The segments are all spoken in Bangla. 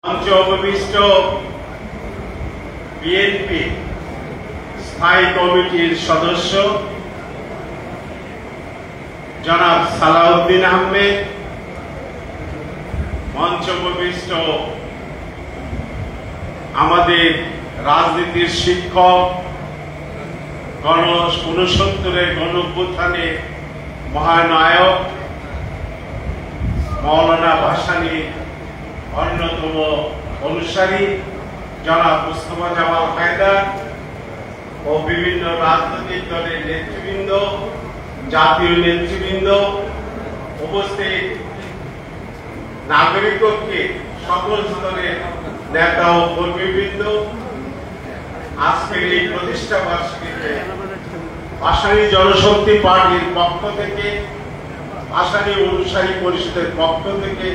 মঞ্চে উপবিষ্ট বিএনপি স্থায়ী কমিটির সদস্য জনাব সালাউদ্দিন আহমেদ, মঞ্চে উপবিষ্ট আমাদের রাজনীতির শিক্ষক, ঊনসত্তরের গণঅভ্যুত্থানে মহানায়ক মৌলানা ভাসানীর অন্যতম অনুসারী জনাব মুস্তফা জামাল হায়দার ও বিভিন্ন রাজনৈতিক দলের নেতৃবৃন্দ, জাতীয় নেতৃবৃন্দ, উপস্থিত নাগরিককে সকল স্তরের নেতা ও কর্মীবৃন্দ, আজকের এই প্রতিষ্ঠা বার্ষিকীতে ভাসানী জনশক্তি পার্টির পক্ষ থেকে, ভাসানী অনুসারী পরিষদের পক্ষ থেকে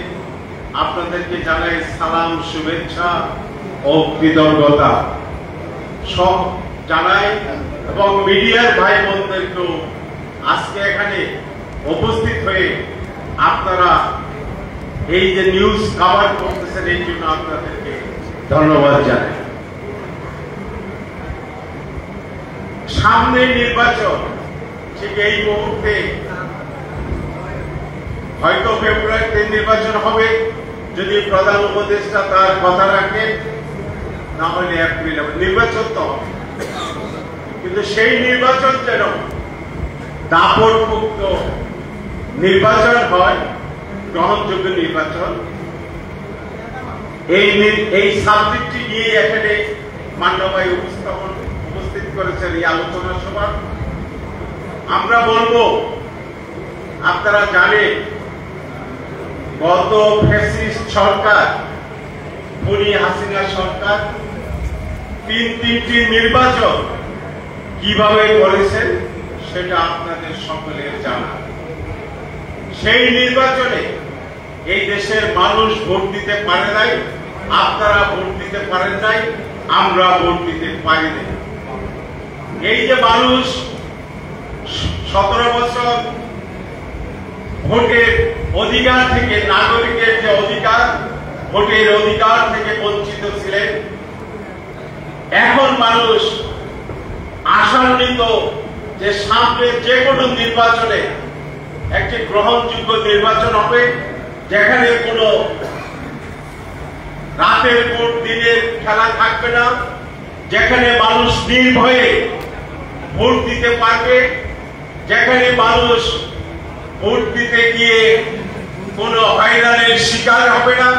আপনাদেরকে জানাই সালাম, শুভেচ্ছা ও কৃতজ্ঞতা সব জানাই এবং মিডিয়ার ভাই বোনদেরকেও আজকে এখানে উপস্থিত হয়ে আপনারা এই যে নিউজ কভার করতেছেন এই জন্য আপনাদেরকে ধন্যবাদ জানাই। সামনে নির্বাচন, ঠিক এই মুহূর্তে হয়তো ফেব্রুয়ারিতে নির্বাচন হবে যদি প্রধান উপদেষ্টা তার কথা রাখেন, না হলে এপ্রিল নির্বাচন তো হবে, কিন্তু সেই নির্বাচন যেন দাপট মুক্ত নির্বাচন হয়, গ্রহণযোগ্য নির্বাচন। এই সাবজেক্টটি নিয়ে এখানে মান্যভাই উপস্থিত করেছেন এই আলোচনা সভা। আমরা বলবো, আপনারা জানেন গত ফ্যাসিস্ট সরকার, খুনি হাসিনা সরকার তিনটি নির্বাচন কিভাবে করেছেন সেটা আপনাদের সকলের জানা। সেই নির্বাচনে এই দেশের মানুষ ভোট দিতে পারে নাই, আপনারা ভোট দিতে পারেন নাই, আমরা ভোট দিতে পারি নাই। এই যে মানুষ 17 বছর ভোটের অধিকার থেকে, নাগরিকের যে অধিকার, ভোটের অধিকার থেকে বঞ্চিত ছিলেন, এখন মানুষ আশান্বিত যে সামনে যে কোনো নির্বাচনে একটি গ্রহণযোগ্য নির্বাচন হবে, যেখানে কোনো রাতের ভোট দিনের খেলা থাকবে না, যেখানে মানুষ নির্ভয়ে ভোট দিতে পারবে, যেখানে মানুষ ভোট দিতে গিয়ে কোনো হয়রানির শিকার হবে না,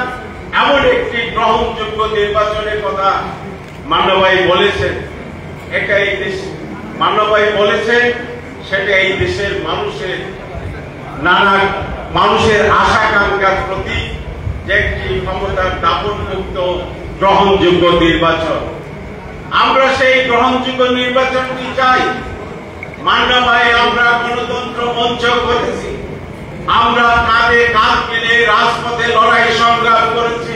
এমন একটি গ্রহণযোগ্য নির্বাচনের কথা মান্যভাই বলেছেন। এটা এই দেশ মান্যভাই বলেছেন, সেটা এই দেশের মানুষের আশাকাঙ্ক্ষার প্রতি যে একটি ক্ষমতার দাপট মুক্ত গ্রহণযোগ্য নির্বাচন। আমরা সেই গ্রহণযোগ্য নির্বাচনটি চাই। মান্যভাই, আমরা গণতন্ত্র মঞ্চ করেছি, আমরা কাঁধে কাঁধ মিলে রাজপথে লড়াই সংগ্রাম করেছি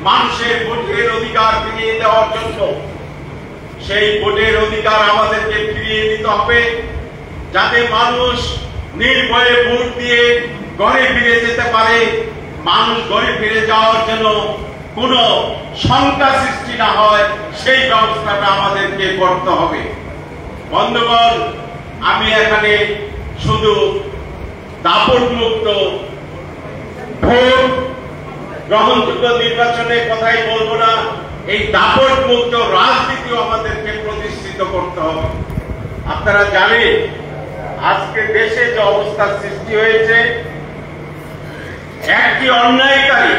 মানুষের ভোটের অধিকার ফিরিয়ে দেওয়ার জন্য। সেই ভোটের অধিকার আমাদেরকে ফিরিয়ে দিতে হবে, যাতে মানুষ নির্ভয়ে ভোট দিয়ে ঘরে ফিরে যেতে পারে। মানুষ ঘরে ফিরে যাওয়ার জন্য কোনো শঙ্কা সৃষ্টি না হয়, সেই ব্যবস্থাটা আমাদেরকে করতে হবে। বন্ধুগণ, আমি এখানে শুধু দাপট মুক্ত ভোট, গ্রহণযোগ্য নির্বাচনের কথাই বলবো না, এই দাপট মুক্ত রাজনীতিও আমাদেরকে প্রতিষ্ঠিত করতে হবে। আপনারা জানেন আজকে দেশে যে অবস্থার সৃষ্টি হয়েছে, একটি অন্যায়কারী